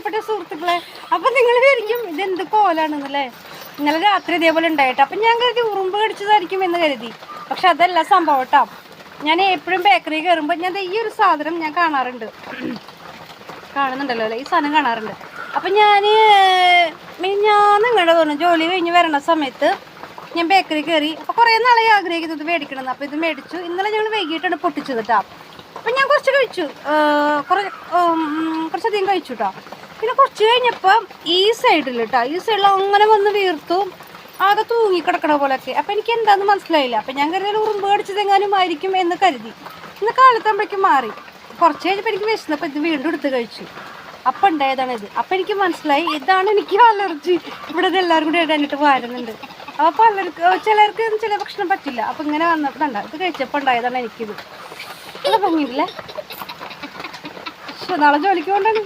പ്രിയപ്പെട്ട സുഹൃത്തുക്കളെ. അപ്പം നിങ്ങൾ വിചാരിക്കും ഇതെന്ത് കോലാണെന്നല്ലേ. ഇന്നലെ രാത്രി ഇതേപോലെ ഉണ്ടായിട്ട് അപ്പം ഞാൻ കരുതി ഉറുമ്പ് കടിച്ചതായിരിക്കും എന്ന് കരുതി. പക്ഷെ അതല്ല സംഭവം കേട്ടോ. ഞാൻ എപ്പോഴും ബേക്കറി കയറുമ്പോൾ ഞാൻ ഈ ഒരു സാധനം ഞാൻ കാണാറുണ്ട്. കാണുന്നുണ്ടല്ലോ അല്ലേ, ഈ സാധനം കാണാറുണ്ട്. അപ്പം ഞാൻ നിങ്ങളുടെ തോന്നുന്നു ജോലി കഴിഞ്ഞ് വരണ സമയത്ത് ഞാൻ ബേക്കറി കയറി. അപ്പോൾ കുറേ നാളെ ആഗ്രഹിക്കുന്നത് മേടിക്കണമെന്ന്. അപ്പോൾ ഇത് മേടിച്ചു. ഇന്നലെ ഞങ്ങൾ വൈകിട്ടാണ് പൊട്ടിച്ചത് കേട്ടോ. അപ്പം ഞാൻ കുറച്ച് കഴിച്ചു, കുറച്ചധികം കഴിച്ചു കേട്ടോ. പിന്നെ കുറച്ച് കഴിഞ്ഞപ്പോൾ ഈ സൈഡിൽ കേട്ടോ, ഈ സൈഡിൽ അങ്ങനെ വന്ന് വീർത്തു, ആകെ തൂങ്ങിക്കിടക്കണ പോലെയൊക്കെ. അപ്പം എനിക്ക് എന്താണെന്ന് മനസ്സിലായില്ല. അപ്പം ഞാൻ കരുതി ഉറുമ്പ് കടിച്ചതെങ്ങാനും ആയിരിക്കും എന്ന് കരുതി. ഇന്ന് കാലത്താകുമ്പോഴേക്കും മാറി. കുറച്ച് കഴിഞ്ഞപ്പോൾ എനിക്ക് വിശന്നപ്പോൾ ഇത് വീണ്ടും എടുത്ത് കഴിച്ചു. അപ്പം ഉണ്ടായതാണ് ഇത്. അപ്പം എനിക്ക് മനസ്സിലായി ഇതാണ് എനിക്ക് അലർജി. ഇവിടെ ഇത് എല്ലാവരും കൂടി ഇടാനിട്ട് വാരുന്നുണ്ട്. അപ്പോൾ ചിലർക്ക് ചില ഭക്ഷണം പറ്റില്ല. അപ്പം ഇങ്ങനെ വന്നപ്പോഴണ്ട ഇത് കഴിച്ചപ്പോൾ ഉണ്ടായതാണ് എനിക്കിത്. ഇത് പൊങ്ങിയിട്ടില്ലേ. നാളെ ജോലിക്ക് കൊണ്ടാണ്.